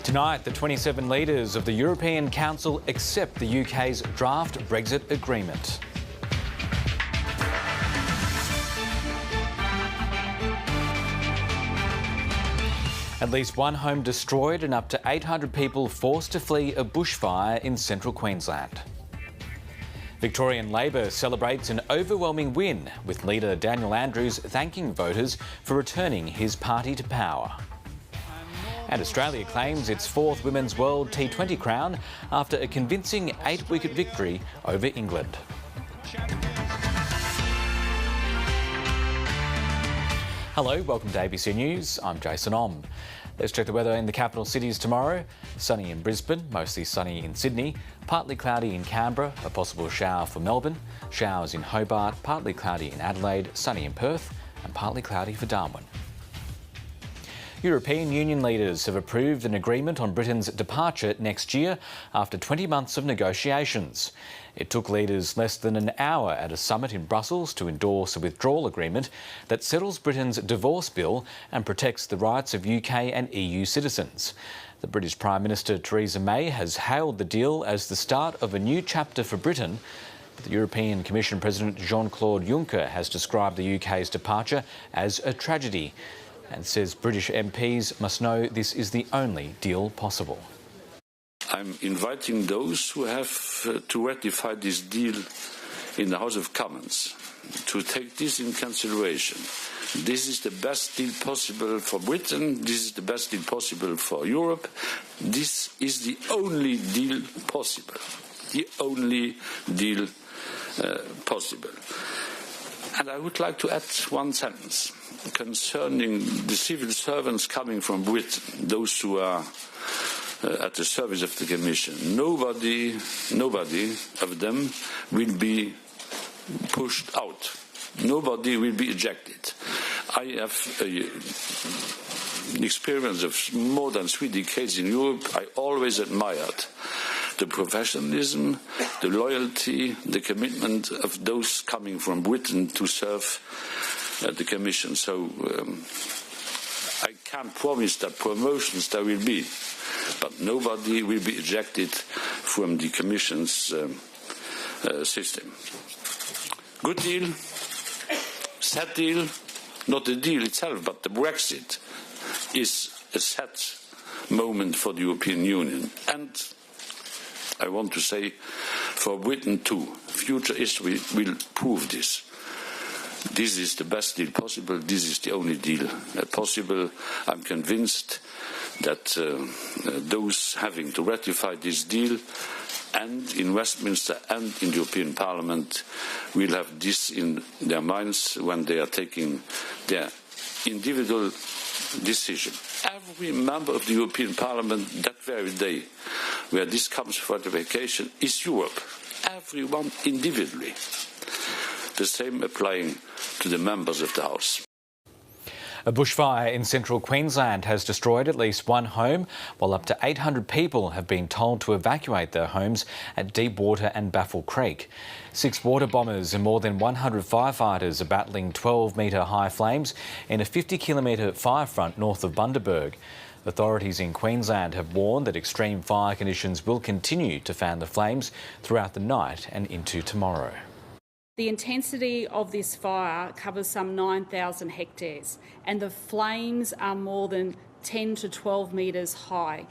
Tonight, the 27 leaders of the European Council accept the UK's draft Brexit agreement. At least one home destroyed and up to 800 people forced to flee a bushfire in central Queensland. Victorian Labor celebrates an overwhelming win, with leader Daniel Andrews thanking voters for returning his party to power. And Australia claims its fourth Women's World T20 crown after a convincing 8-wicket victory over England. Hello, welcome to ABC News. I'm Jason Om. Let's check the weather in the capital cities tomorrow. Sunny in Brisbane, mostly sunny in Sydney, partly cloudy in Canberra, a possible shower for Melbourne, showers in Hobart, partly cloudy in Adelaide, sunny in Perth and partly cloudy for Darwin. European Union leaders have approved an agreement on Britain's departure next year after 20 months of negotiations. It took leaders less than an hour at a summit in Brussels to endorse a withdrawal agreement that settles Britain's divorce bill and protects the rights of UK and EU citizens. The British Prime Minister Theresa May has hailed the deal as the start of a new chapter for Britain. The European Commission President Jean-Claude Juncker has described the UK's departure as a tragedy and says British MPs must know this is the only deal possible. I'm inviting those who have to ratify this deal in the House of Commons to take this in consideration. This is the best deal possible for Britain. This is the best deal possible for Europe. This is the only deal possible. The only deal possible. And I would like to add one sentence concerning the civil servants coming from Britain, those who are at the service of the Commission. Nobody of them will be pushed out. Nobody will be ejected. I have an experience of more than 3 decades in Europe. I always admired the professionalism, the loyalty, the commitment of those coming from Britain to serve the Commission. So I can't promise that promotions there will be, but nobody will be ejected from the Commission's system. Good deal, sad deal, not the deal itself, but the Brexit is a sad moment for the European Union. And I want to say for Britain too. Future history will prove this. This is the best deal possible. This is the only deal possible. I'm convinced that those having to ratify this deal and in Westminster and in the European Parliament will have this in their minds when they are taking their individual decision. Every member of the European Parliament that very day where this comes for ratification is Europe. Everyone individually. The same applying to the members of the House. A bushfire in central Queensland has destroyed at least one home, while up to 800 people have been told to evacuate their homes at Deepwater and Baffle Creek. 6 water bombers and more than 100 firefighters are battling 12-metre high flames in a 50-kilometre fire front north of Bundaberg. Authorities in Queensland have warned that extreme fire conditions will continue to fan the flames throughout the night and into tomorrow. The intensity of this fire covers some 9,000 hectares and the flames are more than 10 to 12 metres high.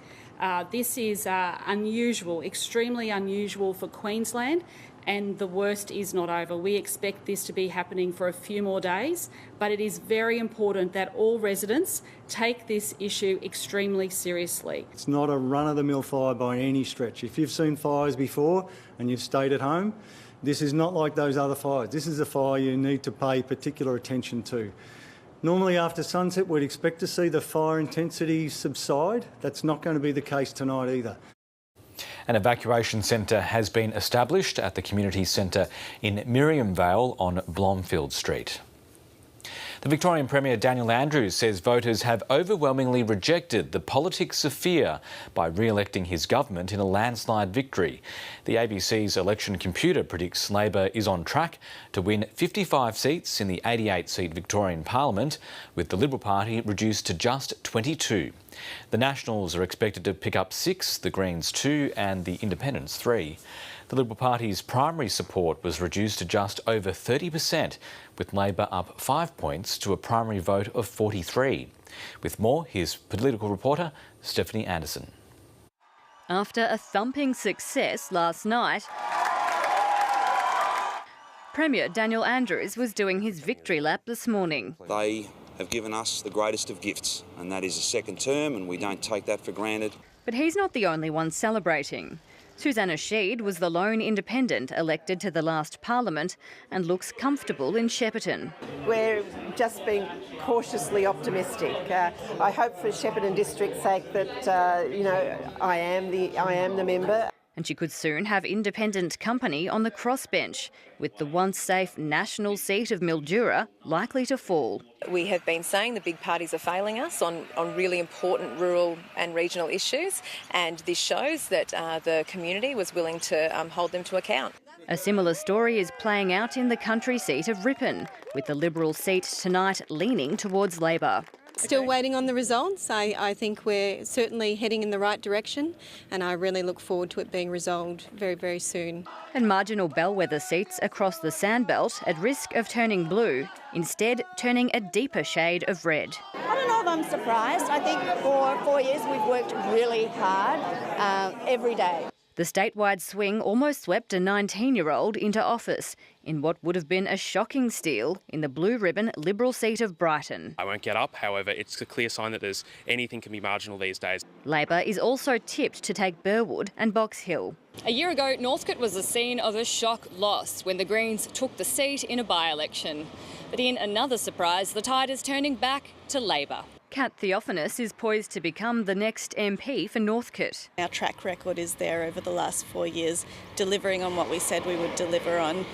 This is unusual, extremely unusual for Queensland, and the worst is not over. We expect this to be happening for a few more days, but it is very important that all residents take this issue extremely seriously. It's not a run-of-the-mill fire by any stretch. If you've seen fires before and you've stayed at home, this is not like those other fires. This is a fire you need to pay particular attention to. Normally after sunset we'd expect to see the fire intensity subside. That's not going to be the case tonight either. An evacuation centre has been established at the community centre in Miriam Vale on Blomfield Street. The Victorian Premier Daniel Andrews says voters have overwhelmingly rejected the politics of fear by re-electing his government in a landslide victory. The ABC's election computer predicts Labor is on track to win 55 seats in the 88-seat Victorian Parliament, with the Liberal Party reduced to just 22. The Nationals are expected to pick up 6, the Greens 2 and the Independents 3. The Liberal Party's primary support was reduced to just over 30%, with Labor up 5 points to a primary vote of 43. With more, here's political reporter Stephanie Anderson. After a thumping success last night, Premier Daniel Andrews was doing his victory lap this morning. They have given us the greatest of gifts, and that is a second term, and we don't take that for granted. But he's not the only one celebrating. Susanna Sheed was the lone independent elected to the last parliament and looks comfortable in Shepparton. We're just being cautiously optimistic. I hope for Shepparton District's sake that, I am the member. And she could soon have independent company on the crossbench, with the once safe national seat of Mildura likely to fall. We have been saying the big parties are failing us on really important rural and regional issues, and this shows that the community was willing to hold them to account. A similar story is playing out in the country seat of Ripon, with the Liberal seat tonight leaning towards Labor. Still waiting on the results. I think we're certainly heading in the right direction, and I really look forward to it being resolved very, very soon. And marginal bellwether seats across the Sandbelt at risk of turning blue, instead turning a deeper shade of red. I don't know if I'm surprised. I think for 4 years we've worked really hard every day. The statewide swing almost swept a 19-year-old into office in what would have been a shocking steal in the blue ribbon Liberal seat of Brighton. I won't get up, however, it's a clear sign that anything can be marginal these days. Labor is also tipped to take Burwood and Box Hill. A year ago, Northcote was the scene of a shock loss when the Greens took the seat in a by-election. But in another surprise, the tide is turning back to Labor. Kat Theophanous is poised to become the next MP for Northcote. Our track record is there over the last 4 years, delivering on what we said we would deliver on.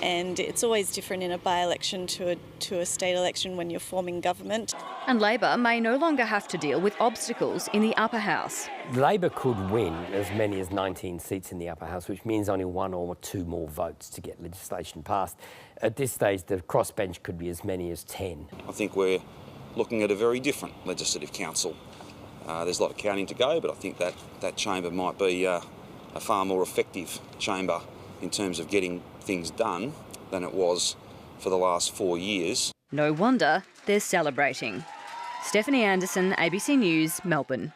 And it's always different in a by-election to a state election when you're forming government. And Labor may no longer have to deal with obstacles in the upper house. Labor could win as many as 19 seats in the upper house, which means only 1 or 2 more votes to get legislation passed. At this stage, the crossbench could be as many as 10. I think we're looking at a very different legislative council. There's a lot of counting to go, but I think that chamber might be a far more effective chamber in terms of getting things done than it was for the last 4 years. No wonder they're celebrating. Stephanie Anderson, ABC News, Melbourne.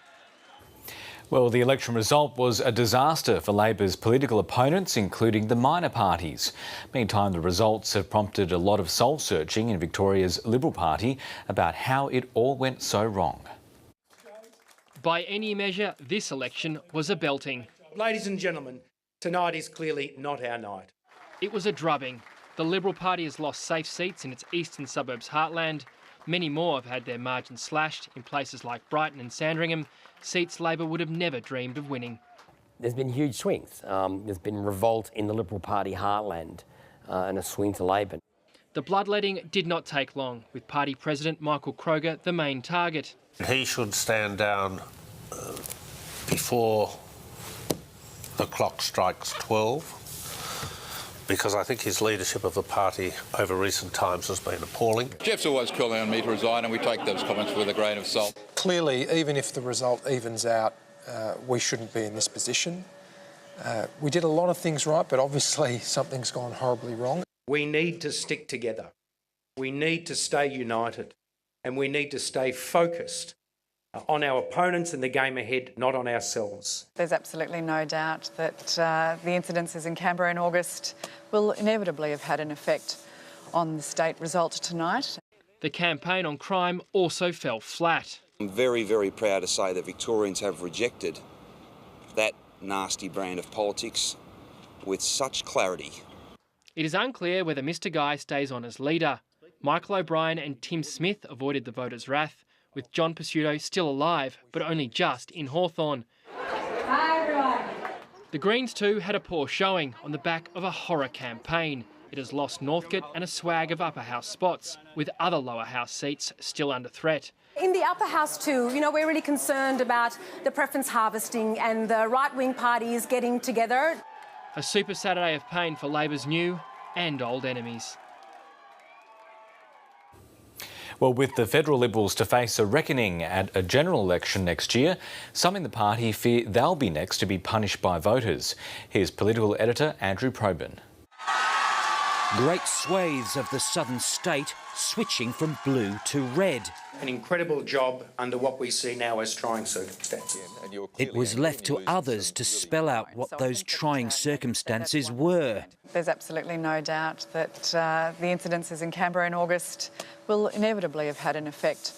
Well, the election result was a disaster for Labor's political opponents, including the minor parties. Meantime, the results have prompted a lot of soul-searching in Victoria's Liberal Party about how it all went so wrong. By any measure, this election was a belting. Ladies and gentlemen, tonight is clearly not our night. It was a drubbing. The Liberal Party has lost safe seats in its eastern suburbs heartland. Many more have had their margins slashed in places like Brighton and Sandringham, seats Labor would have never dreamed of winning. There's been huge swings. There's been revolt in the Liberal Party heartland and a swing to Labor. The bloodletting did not take long, with Party President Michael Kroger the main target. He should stand down before the clock strikes 12. Because I think his leadership of the party over recent times has been appalling. Jeff's always calling on me to resign, and we take those comments with a grain of salt. Clearly, even if the result evens out, we shouldn't be in this position. We did a lot of things right, but obviously something's gone horribly wrong. We need to stick together. We need to stay united, and we need to stay focused on our opponents and the game ahead, not on ourselves. There's absolutely no doubt that the incidences in Canberra in August will inevitably have had an effect on the state result tonight. The campaign on crime also fell flat. I'm very, very proud to say that Victorians have rejected that nasty brand of politics with such clarity. It is unclear whether Mr Guy stays on as leader. Michael O'Brien and Tim Smith avoided the voters' wrath, with John Pesutto still alive, but only just in Hawthorn. Hi, everyone. The Greens too had a poor showing on the back of a horror campaign. It has lost Northcote and a swag of upper house spots, with other lower house seats still under threat. In the upper house too, we're really concerned about the preference harvesting and the right-wing parties getting together. A Super Saturday of pain for Labor's new and old enemies. Well, with the federal Liberals to face a reckoning at a general election next year, some in the party fear they'll be next to be punished by voters. Here's political editor Andrew Probyn. Great swathes of the southern state switching from blue to red. An incredible job under what we see now as trying circumstances. It was left to others to spell out what those trying circumstances were. There's absolutely no doubt that the incidences in Canberra in August will inevitably have had an effect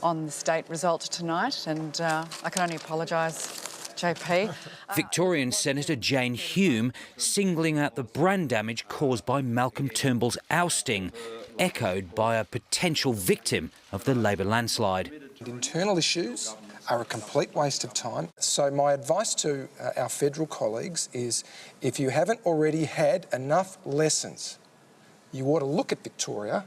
on the state result tonight, and I can only apologise, JP. Victorian Senator Jane Hume singling out the brand damage caused by Malcolm Turnbull's ousting, echoed by a potential victim of the Labor landslide. Internal issues are a complete waste of time. So my advice to our federal colleagues is, if you haven't already had enough lessons, you ought to look at Victoria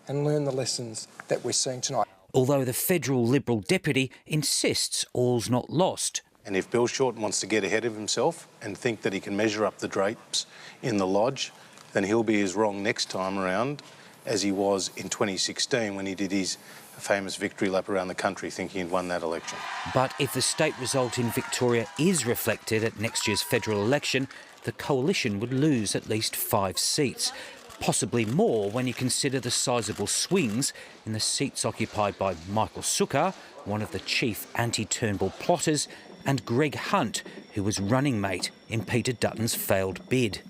and learn the lessons that we're seeing tonight. Although the federal Liberal deputy insists all's not lost. And if Bill Shorten wants to get ahead of himself and think that he can measure up the drapes in the lodge, then he'll be as wrong next time around as he was in 2016 when he did his famous victory lap around the country thinking he'd won that election. But if the state result in Victoria is reflected at next year's federal election, the coalition would lose at least 5 seats. Possibly more when you consider the sizable swings in the seats occupied by Michael Sukkar, one of the chief anti-Turnbull plotters, and Greg Hunt, who was running mate in Peter Dutton's failed bid.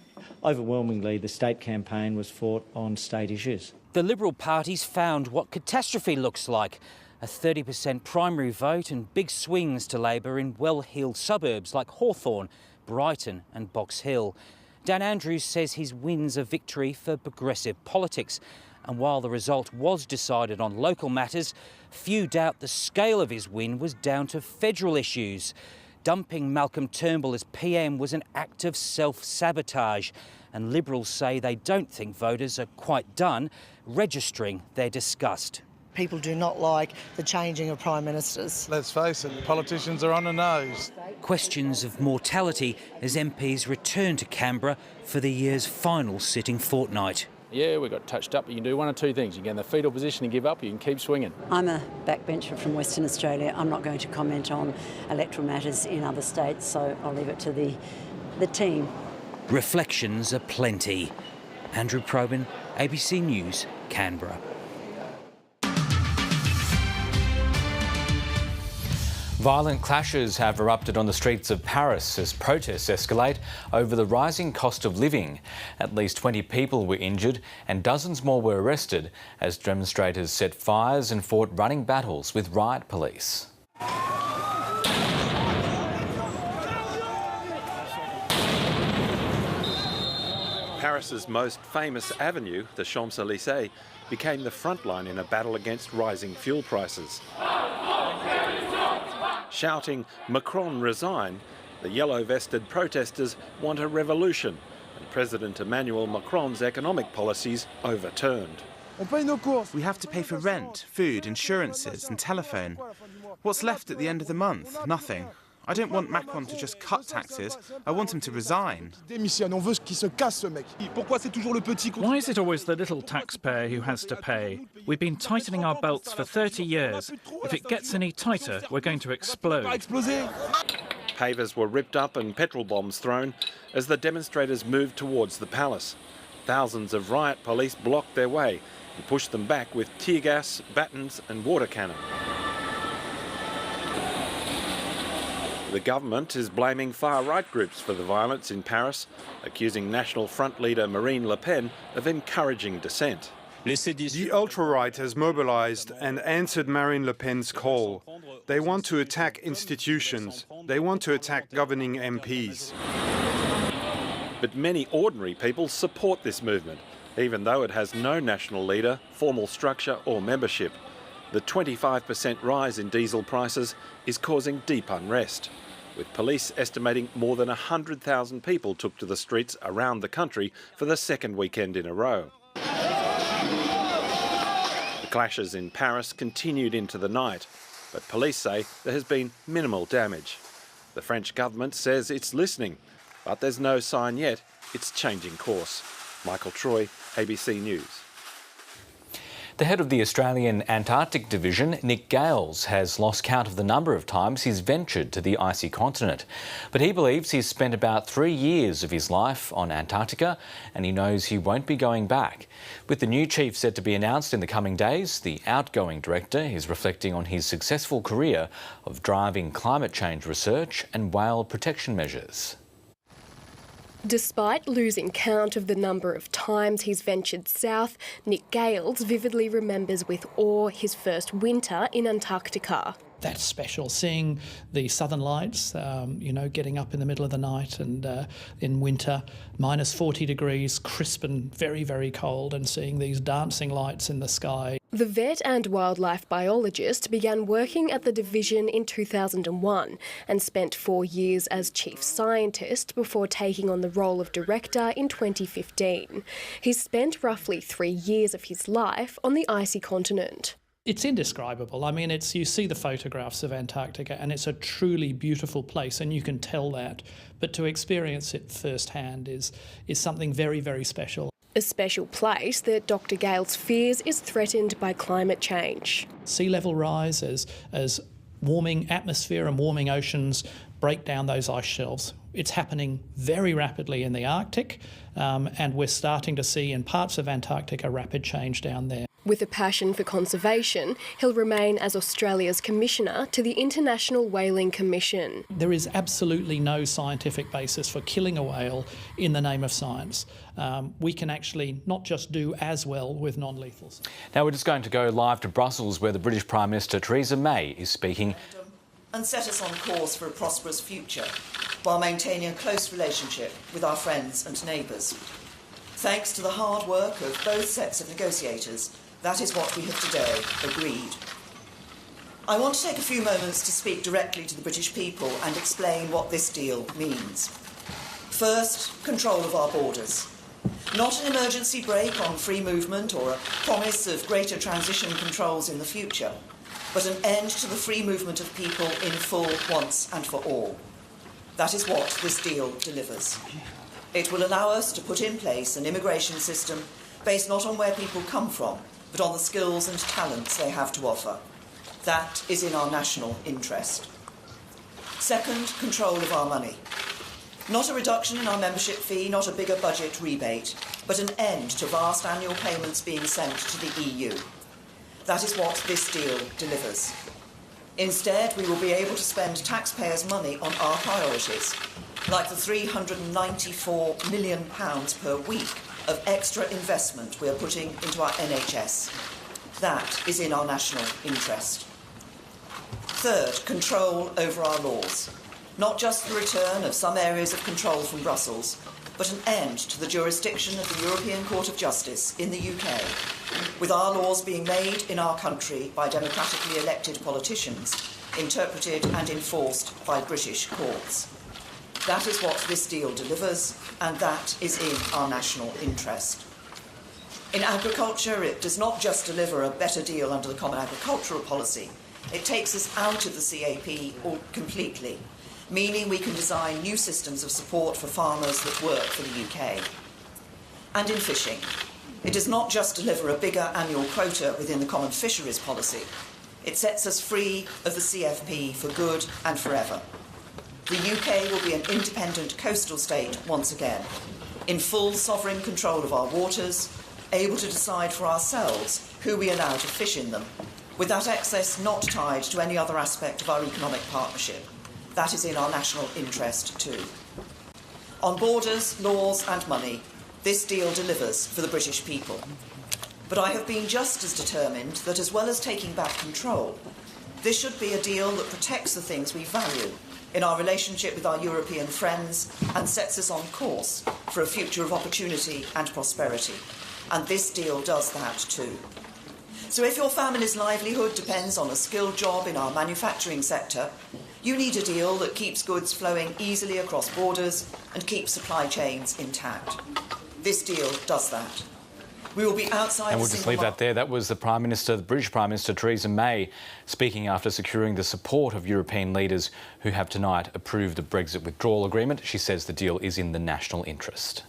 Overwhelmingly, the state campaign was fought on state issues. The Liberal parties found what catastrophe looks like. A 30% primary vote and big swings to Labor in well-heeled suburbs like Hawthorn, Brighton and Box Hill. Dan Andrews says his win's a victory for progressive politics. And while the result was decided on local matters, few doubt the scale of his win was down to federal issues. Dumping Malcolm Turnbull as PM was an act of self-sabotage, and Liberals say they don't think voters are quite done registering their disgust. People do not like the changing of prime ministers. Let's face it, politicians are on the nose. Questions of mortality as MPs return to Canberra for the year's final sitting fortnight. Yeah, we got touched up. You can do one of two things. You can get in the fetal position and give up, you can keep swinging. I'm a backbencher from Western Australia. I'm not going to comment on electoral matters in other states, so I'll leave it to the team. Reflections are plenty. Andrew Probyn, ABC News, Canberra. Violent clashes have erupted on the streets of Paris as protests escalate over the rising cost of living. At least 20 people were injured and dozens more were arrested as demonstrators set fires and fought running battles with riot police. Paris's most famous avenue, the Champs-Élysées, became the front line in a battle against rising fuel prices. Shouting, "Macron resign," the yellow-vested protesters want a revolution and President Emmanuel Macron's economic policies overturned. We have to pay for rent, food, insurances and telephone. What's left at the end of the month? Nothing. I don't want Macron to just cut taxes, I want him to resign. Why is it always the little taxpayer who has to pay? We've been tightening our belts for 30 years. If it gets any tighter, we're going to explode. Pavers were ripped up and petrol bombs thrown as the demonstrators moved towards the palace. Thousands of riot police blocked their way and pushed them back with tear gas, batons and water cannon. The government is blaming far-right groups for the violence in Paris, accusing National Front leader Marine Le Pen of encouraging dissent. The ultra-right has mobilised and answered Marine Le Pen's call. They want to attack institutions. They want to attack governing MPs. But many ordinary people support this movement, even though it has no national leader, formal structure or membership. The 25% rise in diesel prices is causing deep unrest. with police estimating more than 100,000 people took to the streets around the country for the second weekend in a row. The clashes in Paris continued into the night, but police say there has been minimal damage. The French government says it's listening, but there's no sign yet it's changing course. Michael Troy, ABC News. The head of the Australian Antarctic Division, Nick Gales, has lost count of the number of times he's ventured to the icy continent. But he believes he's spent about 3 years of his life on Antarctica, and he knows he won't be going back. With the new chief set to be announced in the coming days, the outgoing director is reflecting on his successful career of driving climate change research and whale protection measures. Despite losing count of the number of times he's ventured south, Nick Gales vividly remembers with awe his first winter in Antarctica. That's special, seeing the southern lights, getting up in the middle of the night and in winter, minus 40 degrees, crisp and very, very cold, and seeing these dancing lights in the sky. The vet and wildlife biologist began working at the division in 2001 and spent 4 years as chief scientist before taking on the role of director in 2015. He's spent roughly 3 years of his life on the icy continent. It's indescribable. I mean, you see the photographs of Antarctica and it's a truly beautiful place, and you can tell that. But to experience it firsthand is something very, very special. A special place that Dr. Gales fears is threatened by climate change. Sea level rise as warming atmosphere and warming oceans break down those ice shelves. It's happening very rapidly in the Arctic, and we're starting to see in parts of Antarctica rapid change down there. With a passion for conservation, he'll remain as Australia's commissioner to the International Whaling Commission. There is absolutely no scientific basis for killing a whale in the name of science. We can actually not just do as well with non-lethals. Now we're just going to go live to Brussels, where the British Prime Minister Theresa May is speaking. And set us on course for a prosperous future, while maintaining a close relationship with our friends and neighbours. Thanks to the hard work of both sets of negotiators, that is what we have today agreed. I want to take a few moments to speak directly to the British people and explain what this deal means. First, control of our borders. Not an emergency brake on free movement or a promise of greater transition controls in the future, but an end to the free movement of people in full once and for all. That is what this deal delivers. It will allow us to put in place an immigration system based not on where people come from, but on the skills and talents they have to offer. That is in our national interest. Second, control of our money. Not a reduction in our membership fee, not a bigger budget rebate, but an end to vast annual payments being sent to the EU. That is what this deal delivers. Instead, we will be able to spend taxpayers' money on our priorities, like the £394 million per week of extra investment we are putting into our NHS. That is in our national interest. Third, control over our laws. Not just the return of some areas of control from Brussels, but an end to the jurisdiction of the European Court of Justice in the UK, with our laws being made in our country by democratically elected politicians, interpreted and enforced by British courts. That is what this deal delivers, and that is in our national interest. In agriculture, it does not just deliver a better deal under the Common Agricultural Policy, it takes us out of the CAP completely, meaning we can design new systems of support for farmers that work for the UK. And in fishing, it does not just deliver a bigger annual quota within the Common Fisheries Policy, it sets us free of the CFP for good and forever. The UK will be an independent coastal state once again, in full sovereign control of our waters, able to decide for ourselves who we allow to fish in them, with that access not tied to any other aspect of our economic partnership. That is in our national interest too. On borders, laws and money, this deal delivers for the British people. But I have been just as determined that, as well as taking back control, this should be a deal that protects the things we value in our relationship with our European friends and sets us on course for a future of opportunity and prosperity. And this deal does that too. So if your family's livelihood depends on a skilled job in our manufacturing sector, You need a deal that keeps goods flowing easily across borders and keeps supply chains intact. This deal does that. We will be outside. And we'll just leave that there. That was the British Prime Minister Theresa May speaking after securing the support of European leaders who have tonight approved the Brexit withdrawal agreement. She says the deal is in the national interest.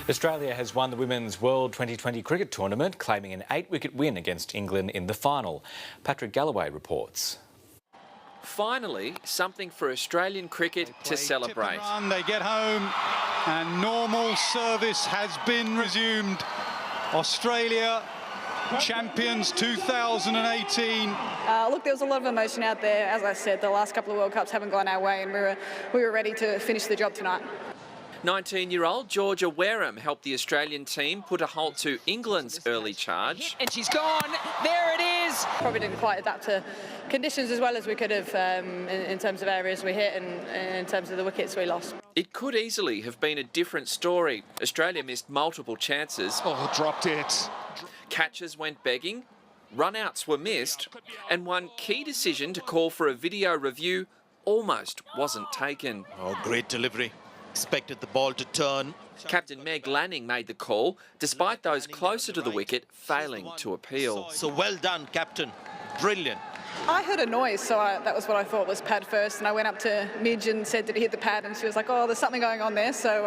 Australia has won the Women's World 2020 cricket tournament, claiming an 8-wicket win against England in the final. Patrick Galloway reports. Finally, something for Australian cricket to celebrate. They get home and normal service has been resumed. Australia champions 2018. Look, there was a lot of emotion out there. As I said, the last couple of World Cups haven't gone our way, and we were ready to finish the job tonight. 19-year-old Georgia Wareham helped the Australian team put a halt to England's early charge. And she's gone. There it is. Probably didn't quite adapt to conditions as well as we could have in terms of areas we hit and in terms of the wickets we lost. It could easily have been a different story. Australia missed multiple chances. Oh, dropped it. Catches went begging, run-outs were missed, and one key decision to call for a video review almost wasn't taken. Oh, great delivery. Expected the ball to turn. Captain Meg Lanning made the call, despite those closer to the wicket failing to appeal. So well done, Captain. Brilliant. I heard a noise, so that was what I thought was pad first, and I went up to Midge and said, did he hit the pad? And she was like, oh, there's something going on there. So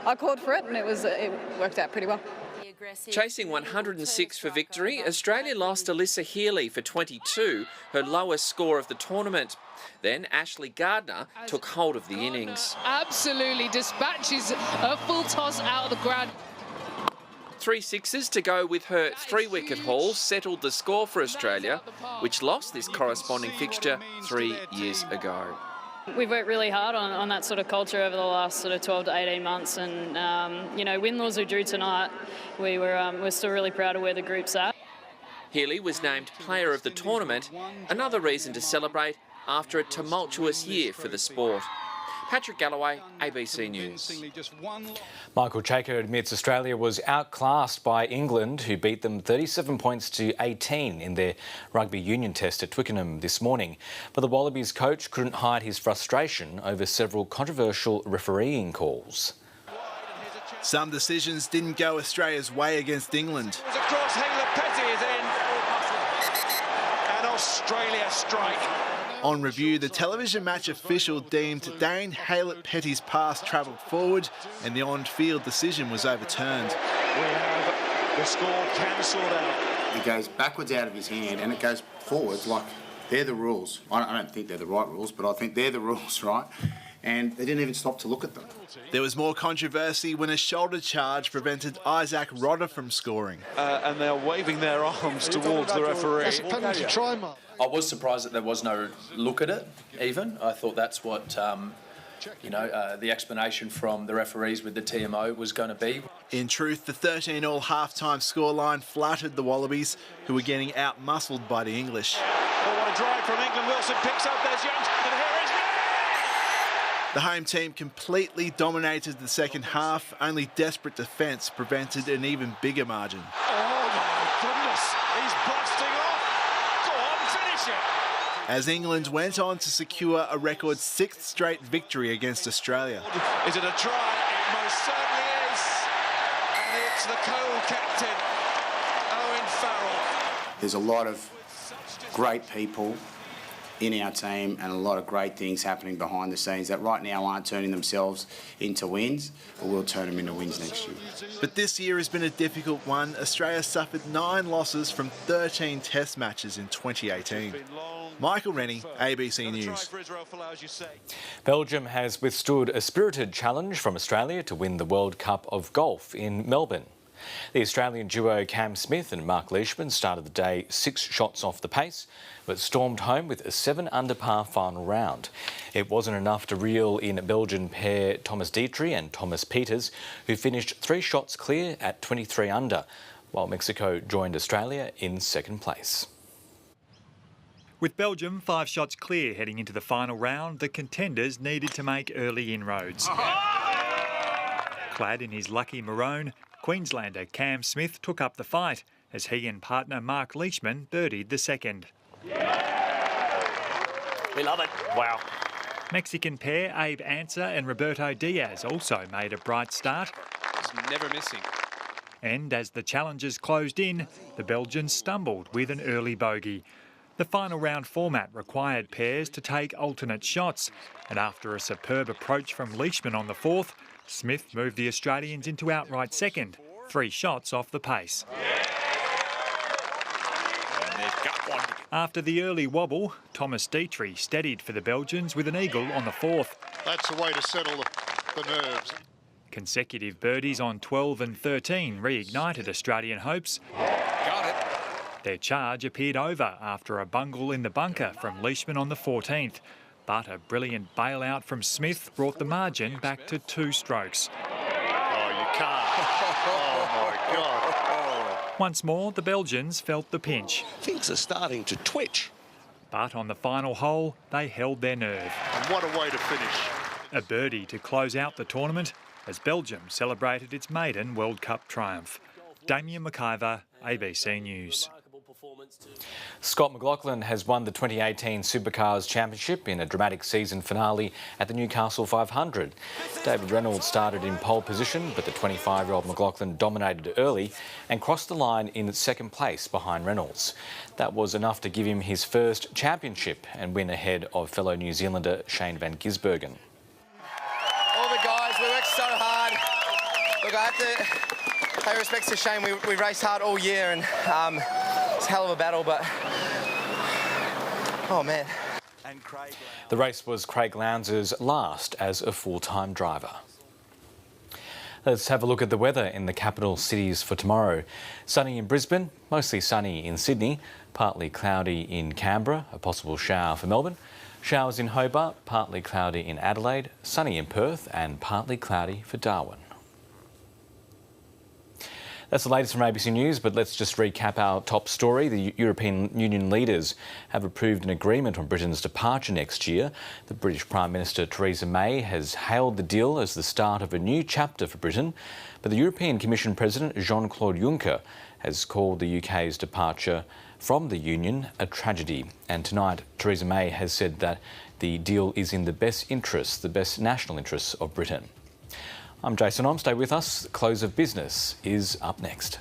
I called for it, and it worked out pretty well. Chasing 106 for victory, Australia lost Alyssa Healy for 22, her lowest score of the tournament. Then Ashley Gardner took hold of the innings. Absolutely dispatches a full toss out of the ground. 3 sixes to go with her 3-wicket haul settled the score for Australia, which lost this corresponding fixture 3 years ago. We've worked really hard on that sort of culture over the last sort of 12 to 18 months, and you know, win, lose or drew tonight, we're still really proud of where the group's at. Healy was named Player of the Tournament, another reason to celebrate after a tumultuous year for the sport. Patrick Galloway, ABC News. Michael Chaker admits Australia was outclassed by England, who beat them 37 points to 18 in their rugby union test at Twickenham this morning. But the Wallabies coach couldn't hide his frustration over several controversial refereeing calls. Some decisions didn't go Australia's way against England. Across, Haylett-Petty is in. And Australia strike. On review, the television match official deemed Dane Haylett-Petty's pass travelled forward and the on-field decision was overturned. We have the score cancelled out. It goes backwards out of his hand and it goes forwards like they're the rules. I don't think they're the right rules, but I think they're the rules, right? And they didn't even stop to look at them. There was more controversy when a shoulder charge prevented Isaac Rodder from scoring. And they're waving their arms towards the referee. That's a penalty try, Mark. I was surprised that there was no look at it, even. I thought that's what, the explanation from the referees with the TMO was going to be. In truth, the 13-all half-time scoreline flattered the Wallabies, who were getting out-muscled by the English. Oh, what a drive from England. Wilson picks up, there's Youngs, and here is... The home team completely dominated the second half. Only desperate defence prevented an even bigger margin. Oh, my goodness. He's busting off. Go on, finish it. As England went on to secure a record 6th straight victory against Australia. Is it a try? It most certainly is. And it's the co-captain, Owen Farrell. There's a lot of great people in our team and a lot of great things happening behind the scenes that right now aren't turning themselves into wins, but will turn them into wins next year. But this year has been a difficult one. Australia suffered 9 losses from 13 test matches in 2018. Michael Rennie, ABC News. Belgium has withstood a spirited challenge from Australia to win the World Cup of Golf in Melbourne. The Australian duo Cam Smith and Mark Leishman started the day 6 shots off the pace, but stormed home with a 7-under par final round. It wasn't enough to reel in Belgian pair Thomas Dietrich and Thomas Pieters, who finished 3 shots clear at 23 under, while Mexico joined Australia in second place. With Belgium 5 shots clear heading into the final round, the contenders needed to make early inroads. Clad in his lucky maroon, Queenslander Cam Smith took up the fight, as he and partner Mark Leishman birdied the second. We love it. Wow. Mexican pair Abe Ancer and Roberto Diaz also made a bright start. He's never missing. And as the challengers closed in, the Belgians stumbled with an early bogey. The final round format required pairs to take alternate shots, and after a superb approach from Leishman on the fourth, Smith moved the Australians into outright second, 3 shots off the pace. After the early wobble, Thomas Dietrich steadied for the Belgians with an eagle on the fourth. That's the way to settle the nerves. Consecutive birdies on 12 and 13 reignited Australian hopes. Got it. Their charge appeared over after a bungle in the bunker from Leishman on the 14th. But a brilliant bailout from Smith brought the margin back to 2 strokes. Oh, you can't. Oh, my God. Once more, the Belgians felt the pinch. Things are starting to twitch. But on the final hole, they held their nerve. And what a way to finish. A birdie to close out the tournament as Belgium celebrated its maiden World Cup triumph. Damien McIver, ABC News. Scott McLaughlin has won the 2018 Supercars Championship in a dramatic season finale at the Newcastle 500. David Reynolds started in pole position, but the 25-year-old McLaughlin dominated early and crossed the line in second place behind Reynolds. That was enough to give him his first championship and win ahead of fellow New Zealander Shane van Gisbergen. All the guys, we worked so hard. Look, I have to pay respects to Shane. We raced hard all year and it's a hell of a battle, but oh man. The race was Craig Lowndes' last as a full-time driver. Let's have a look at the weather in the capital cities for tomorrow. Sunny in Brisbane, mostly sunny in Sydney, partly cloudy in Canberra, a possible shower for Melbourne. Showers in Hobart, partly cloudy in Adelaide, sunny in Perth and partly cloudy for Darwin. That's the latest from ABC News, but let's just recap our top story. The European Union leaders have approved an agreement on Britain's departure next year. The British Prime Minister Theresa May has hailed the deal as the start of a new chapter for Britain, but the European Commission President Jean-Claude Juncker has called the UK's departure from the Union a tragedy. And tonight, Theresa May has said that the deal is in the best interests, the best national interests of Britain. I'm Jason Om. Stay with us. The close of business is up next.